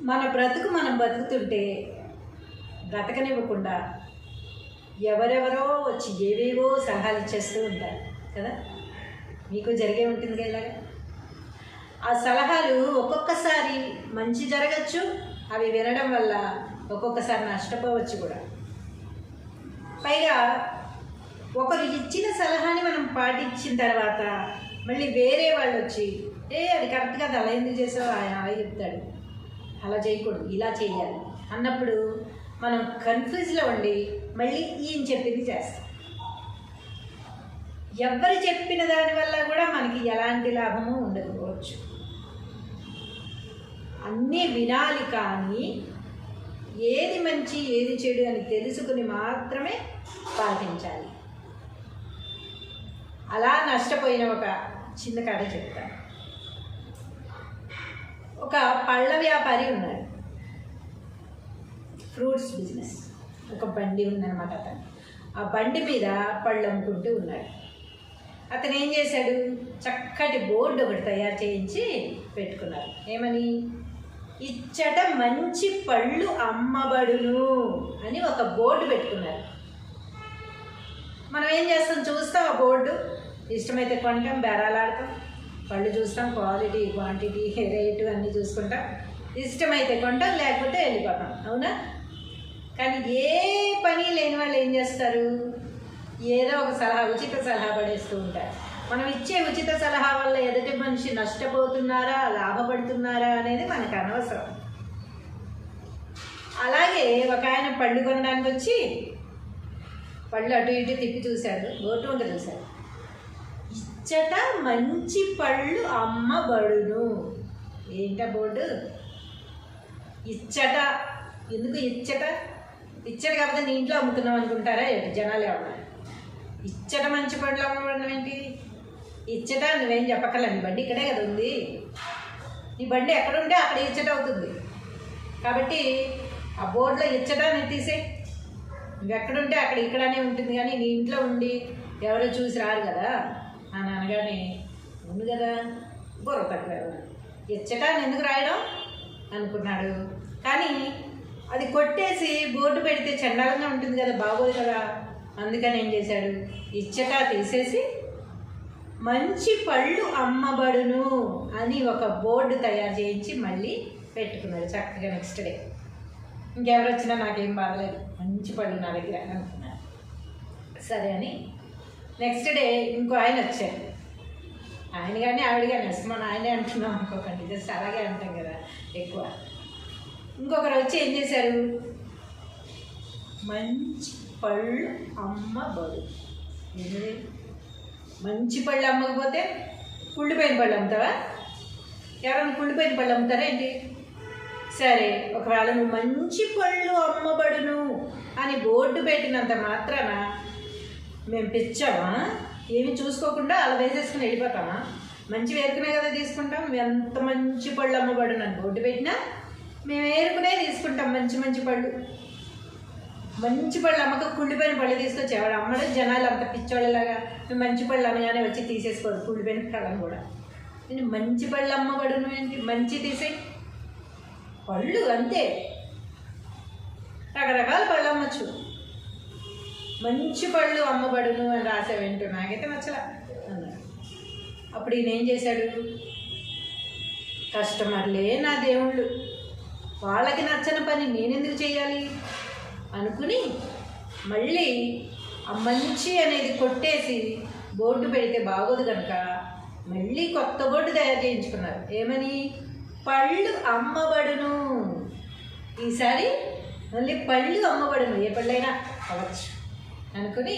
మన బ్రతుకు మనం బతుకుతుంటే బ్రతకనివ్వకుండా ఎవరెవరో వచ్చి ఏవేవో సలహాలు ఇచ్చేస్తూ ఉంటారు కదా. మీకు జరిగే ఉంటుంది కదా ఇలాగా. ఆ సలహాలు ఒక్కొక్కసారి మంచి జరగచ్చు, అవి వినడం వల్ల ఒక్కొక్కసారి నష్టపోవచ్చు కూడా. పైగా ఒకరు ఇచ్చిన సలహాని మనం పాటించిన తర్వాత మళ్ళీ వేరే వాళ్ళు వచ్చి అది కరెక్ట్గా అలా ఎందుకు చేసావు అలా చెప్తాడు, అలా చేయకూడదు ఇలా చేయాలి అన్నప్పుడు మనం కన్ఫ్యూజ్లో ఉండి మళ్ళీ ఈయన చెప్పింది చేస్తాం. ఎవరు చెప్పిన దానివల్ల కూడా మనకి ఎలాంటి లాభము ఉండకపోవచ్చు. అన్నీ వినాలి, కానీ ఏది మంచి ఏది చెడు అని తెలుసుకుని మాత్రమే పాటించాలి. అలా నష్టపోయిన ఒక చిన్న కథ చెప్తాను. ఒక పళ్ళ వ్యాపారి ఉన్నాడు, ఫ్రూట్స్ బిజినెస్. ఒక బండి ఉందన్నమాట. అతను ఆ బండి మీద పళ్ళు అమ్ముకుంటూ ఉన్నాడు. అతను ఏం చేశాడు, చక్కటి బోర్డు ఒకటి తయారు చేయించి పెట్టుకున్నారు. ఏమని, ఇచ్చట మంచి పళ్ళు అమ్మబడును అని ఒక బోర్డు పెట్టుకున్నారు. మనం ఏం చేస్తాం, చూస్తాం ఆ బోర్డు, ఇష్టమైతే కొంటాం, బేరాలాడతాం, పళ్ళు చూస్తాం, క్వాలిటీ క్వాంటిటీ రేటు అన్నీ చూసుకుంటాం, ఇష్టమైతే కొంటాం, లేకపోతే వెళ్ళిపోతాం, అవునా? కానీ ఏ పని లేని వాళ్ళు ఏం చేస్తారు, ఏదో ఒక సలహా, ఉచిత సలహా పడేస్తూ ఉంటారు. మనం ఇచ్చే ఉచిత సలహా వల్ల ఎదుటి మనిషి నష్టపోతున్నారా లాభపడుతున్నారా అనేది మనకు అనవసరం. అలాగే ఒక ఆయన పళ్ళు కొనడానికి వచ్చి పళ్ళు అటు ఇటు తిప్పి చూశాడు, బోర్డు ఉంటే చూశాడు, ఇచ్చట మంచి పళ్ళు అమ్మబడును. ఏంట బోర్డు, ఇచ్చట. ఎందుకు ఇచ్చట? ఇచ్చట కాకపోతే నీ ఇంట్లో అమ్ముతున్నాం అనుకుంటారా ఏంటి జనాలు ఏమన్నా? ఇచ్చట మంచి పళ్ళు అమ్మబడడం ఏంటి? ఇచ్చట నువ్వేం చెప్పక్కర్లేదు, నీ బండి ఇక్కడే కదా ఉంది, నీ బండి ఎక్కడ ఉంటే అక్కడ ఇచ్చట అవుతుంది. కాబట్టి ఆ బోర్డులో ఇచ్చట నేను తీసేయి, నువ్వు ఎక్కడుంటే అక్కడ ఇక్కడనే ఉంటుంది, కానీ నీ ఇంట్లో ఉండి ఎవరో చూసి రారు కదా అని అనగానే ఉంది కదా బుర్ర తక్కువ, ఇచ్చట ఎందుకు రాయడం అనుకున్నాడు. కానీ అది కొట్టేసి బోర్డు పెడితే చండాలంగా ఉంటుంది కదా, బాగోదు కదా. అందుకని ఏం చేశాడు, ఇచ్చట తీసేసి మంచి పళ్ళు అమ్మబడును అని ఒక బోర్డు తయారు చేయించి మళ్ళీ పెట్టుకున్నాడు చక్కగా. నెక్స్ట్ డే ఇంకెవరు వచ్చినా నాకేం బాగలేదు, మంచి పళ్ళు నా దగ్గర అనుకున్నాడు. సరే అని నెక్స్ట్ డే ఇంకో ఆయన వచ్చాడు. ఆయన కానీ ఆవిడ కానీ మన ఆయనే అంటున్నాం అనుకోకండి, జస్ట్ అలాగే అంటాం కదా ఎక్కువ. ఇంకొకరు వచ్చి ఏం చేశారు, మంచి పళ్ళు అమ్మబడు. ఏంటది, మంచి పళ్ళు అమ్మకపోతే కుళ్ళిపోయిన పళ్ళు అమ్ముతావా? ఎవరైనా కుళ్ళిపోయిన పళ్ళు అమ్ముతారా ఏంటి? సరే, ఒకవేళ నువ్వు మంచి పళ్ళు అమ్మబడును అని బోర్డు పెట్టినంత మాత్రాన మేము పిచ్చామా? ఏమి చూసుకోకుండా అలా వేసేసుకుని వెళ్ళిపోతామా? మంచి వేరుకునే కదా తీసుకుంటాం. ఎంత మంచి పళ్ళు అమ్మబడును అని బోర్డు పెట్టినా మేము వేరుకునే తీసుకుంటాం మంచి మంచి పళ్ళు. మంచి పళ్ళు అమ్మక కుళ్ళిపోయిన పళ్ళు తీసుకొచ్చి ఎవడు అమ్మడం? జనాలు అంత పిచ్చోళ్ళలాగా మేము మంచి పళ్ళు అనగానే వచ్చి తీసేసుకోరు కుళ్ళిపోయిన పళ్ళని కూడా. నేను మంచి పళ్ళు అమ్మబడును ఏంటి, మంచి తీసే పళ్ళు అంతే, రకరకాల పళ్ళు అమ్మచ్చు. మంచి పళ్ళు అమ్మబడును అని రాసేవేంటో నాకైతే నచ్చలా అన్నాడు. అప్పుడు ఈయన ఏం చేశాడు, కస్టమర్లే నా దేవుళ్ళు, వాళ్ళకి నచ్చని పని నేనెందుకు చేయాలి అనుకుని మళ్ళీ ఆ మంచి అనేది కొట్టేసి బోర్డు పెడితే బాగోదు కనుక మళ్ళీ కొత్త బోర్డు తయారు చేయించుకున్నారు. ఏమని, పళ్ళు అమ్మబడును. ఈసారి మళ్ళీ పళ్ళు అమ్మబడును, ఏ పళ్ళైనా అవ్వచ్చు అనుకుని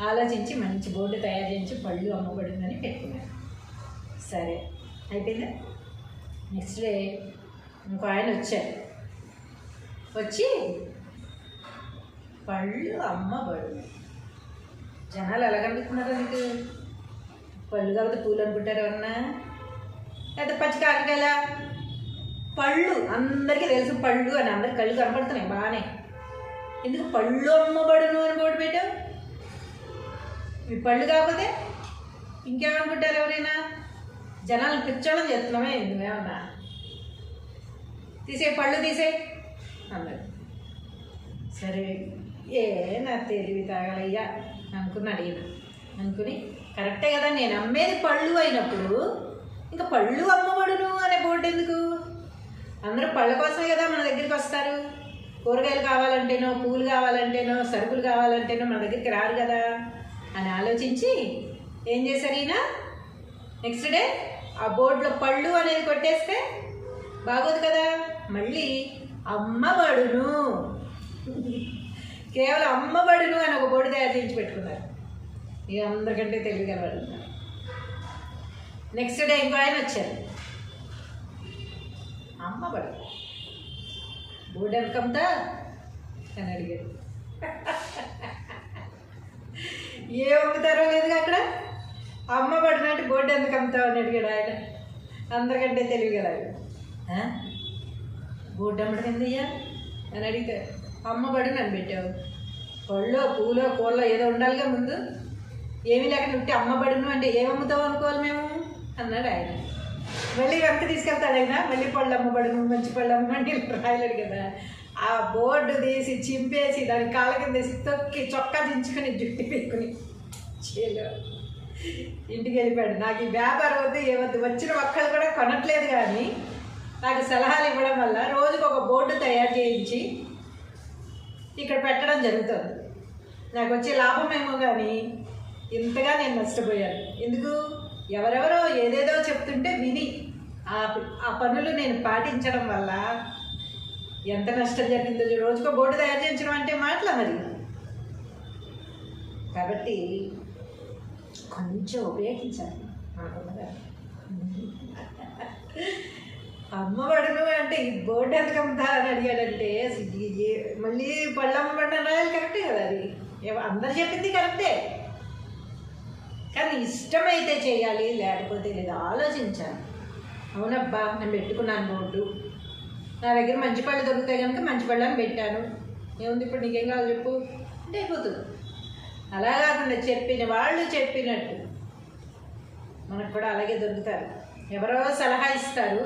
ఆలోచించి మంచి బోర్డు తయారు చేయించి పళ్ళు అమ్మబడునని పెట్టుకున్నారు. సరే అయిపోయిందా. నెక్స్ట్ డే ఇంకో ఆయన వచ్చారు. వచ్చి పళ్ళు అమ్మబడును. జనాలు ఎలా కనిపిస్తున్నారు నీకు? పళ్ళు కాబట్టి పూలు అనుకుంటారు ఎవరన్నా, లేదా పచ్చి కాకరకాయల పళ్ళు అందరికీ తెలుసు పళ్ళు అని, అందరికి కళ్ళు కనపడుతున్నాయి బాగానే. ఎందుకు పళ్ళు అమ్మబడును అని బోర్డు పెట్టావు? ఈ పళ్ళు కాకపోతే ఇంకేమనుకుంటారు ఎవరైనా? జనాలు పిచ్చోళ్ళని చేస్తున్నామే నువ్వేమన్నా? తీసే పళ్ళు తీసే అన్నాడు. సరే నా తెలివి తాగలయ్యా అనుకున్నాడు ఈయన. అనుకుని కరెక్టే కదా, నేను అమ్మేది పళ్ళు అయినప్పుడు ఇంకా పళ్ళు అమ్మబడును అనే బోర్డు ఎందుకు? అందరూ పళ్ళ కోసమే కదా మన దగ్గరికి వస్తారు. కూరగాయలు కావాలంటేనో, పూలు కావాలంటేనో, సరుకులు కావాలంటేనో మన దగ్గరికి రారు కదా అని ఆలోచించి ఏం చేశారు ఈయన? నెక్స్ట్ డే ఆ బోర్డులో పళ్ళు అనేది కొట్టేస్తే బాగోదు కదా, మళ్ళీ అమ్మబడును, కేవలం అమ్మబడును అని ఒక బోర్డు తయారు చేయించి పెట్టుకున్నారు. ఇక అందరికంటే తెలియగలవాడు. నెక్స్ట్ డే ఇంకో ఆయన వచ్చారు. అమ్మబడు బోర్డు వెనకంతా అని అడిగాడు. ఏ అమ్ముతారో లేదుగా అక్కడ, అమ్మబడినట్టు బోర్డు ఎందుకు అమ్ముతావు అని అడిగాడు ఆయన. అందరికంటే తెలియగలడు. బోర్డు అమ్మడం ఎందుయ్యా అని అడిగితే, అమ్మబడి నన్ను పెట్టావు, పళ్ళో పూలో కూరలో ఏదో ఉండాలిగా ముందు, ఏమీ లేకుండా ఉంటే అమ్మబడును అంటే ఏమమ్ముతావు అనుకోవాలి మేము అన్నాడు ఆయన. మళ్ళీ వెనక తీసుకెళ్తాడు ఆయన. మళ్ళీ పళ్ళు అమ్మబడును, మంచి పళ్ళు అమ్మని రాయలేడు కదా. ఆ బోర్డు తీసి చింపేసి దాని కాళ్ళ కింద వేసి తొక్కి చొక్కా దించుకొని జుట్టు పెట్టుకుని చేలో ఇంటికి వెళ్ళిపోయాడు. నాకు ఈ వ్యాపారం వద్దు, ఏవద్దు, వచ్చిన ఒక్కళ్ళు కూడా కొనట్లేదు, కానీ నాకు సలహాలు ఇవ్వడం వల్ల రోజుకు ఒక బోర్డు తయారు చేయించి ఇక్కడ పెట్టడం జరుగుతుంది. నాకు వచ్చే లాభమేమో కానీ ఇంతగా నేను నష్టపోయాను. ఎందుకు? ఎవరెవరో ఏదేదో చెప్తుంటే విని ఆ పనులు నేను పాటించడం వల్ల ఎంత నష్టం జరిగిందో. రోజుకో బోర్డు తయారు చేయించడం అంటే మాటల మరి. కాబట్టి కొంచెం ఉపయోగించాలి. అమ్మబడును అంటే ఈ బోర్డు ఎందుకు అమ్ముతా అని అడిగాడంటే మళ్ళీ పళ్ళు అమ్మబడిన రాయాలి. కరెక్టే కదా, అది అందరు చెప్పింది కరెక్టే, కానీ ఇష్టమైతే చేయాలి, లేకపోతే లేదు, ఆలోచించాలి. అవునబ్బా నేను పెట్టుకున్నాను బోర్డు, నా దగ్గర మంచి పళ్ళు దొరుకుతాయి కనుక మంచి పళ్ళని పెట్టాను, ఏముంది ఇప్పుడు నీకేం కావాలి చెప్పు అంటే అయిపోతుంది. అలా కాకుండా చెప్పిన వాళ్ళు చెప్పినట్టు మనకు కూడా అలాగే దొరుకుతారు. ఎవరో సలహా ఇస్తారు,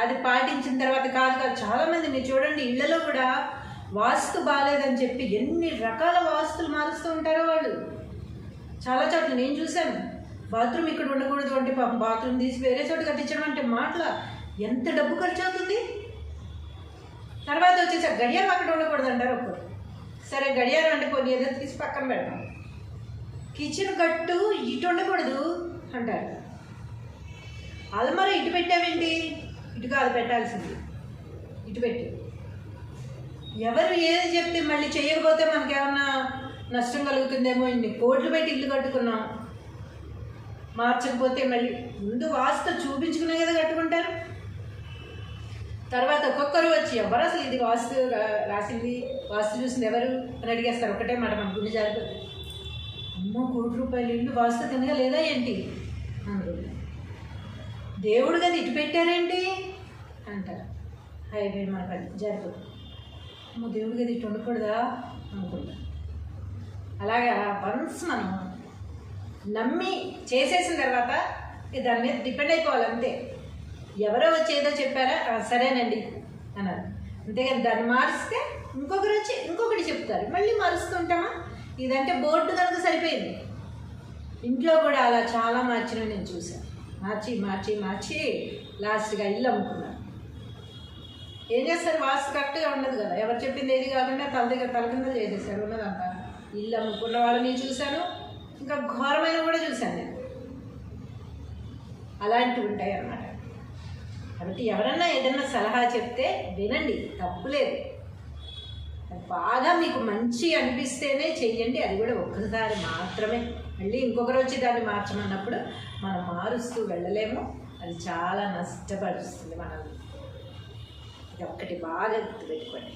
అది పాటించిన తర్వాత కాదు. చాలామంది మీరు చూడండి, ఇళ్లలో కూడా వాస్తు బాగాలేదని చెప్పి ఎన్ని రకాల వాస్తులు మారుస్తూ ఉంటారో వాళ్ళు. చాలా చోట్ల నేను చూశాను. బాత్రూమ్ ఇక్కడ ఉండకూడదు అంటే పాపం బాత్రూమ్ తీసి వేరే చోట కట్టించడం అంటే మాటల ఎంత డబ్బు ఖర్చు అవుతుంది. తర్వాత వచ్చేసి గడియారం అక్కడ ఉండకూడదు అంటారు ఒకరు. సరే గడియారం అంటే కొన్ని ఏదో తీసి పక్కన పెడతాం. కిచెన్ కట్టు ఇటు ఉండకూడదు అంటారు. అల్మరా ఇటు పెట్టావేంటి? ఇటు కాదు పెట్టాల్సింది, ఇటు పెట్టి. ఎవరు ఏది చెప్తే మళ్ళీ చేయకపోతే మనకేమన్నా నష్టం కలుగుతుందేమో. ఇన్ని కోట్లు పెట్టి ఇల్లు కట్టుకున్నాం, మార్చకపోతే మళ్ళీ ముందు వాస్తు చూపించుకునే కదా కట్టుకుంటారు. తర్వాత ఒక్కొక్కరు వచ్చి ఎవరు అసలు ఇది వాస్తు రాసింది, వాస్తు చూసింది ఎవరు అని అడిగేస్తారు. ఒకటే మాట మన గుండె జారిపోతుంది. అమ్మో ₹1,00,00,000 ఇల్లు వాస్తు తినగా లేదా ఏంటి అనుకుంటా. దేవుడు కదా ఇటు పెట్టారేంటి అంటారు. హైవే మన జారిపోతుంది. అమ్మో దేవుడు కదా ఇటు ఉండకూడదా అనుకుంటా. అలాగా వన్స్ మనం నమ్మి చేసేసిన తర్వాత దాని మీద డిపెండ్ అయిపోవాలి అంతే. ఎవరో వచ్చి ఏదో చెప్పారా సరేనండి అన్నారు, అంతేగాని దాన్ని మారిస్తే ఇంకొకరు వచ్చి ఇంకొకటి చెప్తారు, మళ్ళీ మారుస్తుంటామా? ఇదంటే బోర్డు కనుక సరిపోయింది. ఇంట్లో కూడా అలా చాలా మార్చినవి నేను చూసాను. మార్చి మార్చి మార్చి లాస్ట్గా ఇల్లు అమ్ముకున్నాను. ఏం చేస్తారు? వాస్తు కరెక్ట్గా ఉండదు కదా, ఎవరు చెప్పింది ఏది కాకుండా తలకిందలు చేసేసారు ఉన్నదంతా. ఇల్లు అమ్ముకున్న వాళ్ళని చూశాను, ఇంకా ఘోరమైన కూడా చూశాను నేను. అలాంటివి ఉంటాయి అన్నమాట. కాబట్టి ఎవరన్నా ఏదన్నా సలహా చెప్తే వినండి, తప్పులేదు. బాగా మీకు మంచి అనిపిస్తేనే చెయ్యండి, అది కూడా ఒక్కసారి మాత్రమే. మళ్ళీ ఇంకొకరు వచ్చి దాన్ని మార్చమన్నప్పుడు మనం మారుస్తూ వెళ్ళలేము, అది చాలా నష్టపరుస్తుంది మనల్ని. ఇది ఒక్కటి బాగా గుర్తుపెట్టుకోండి.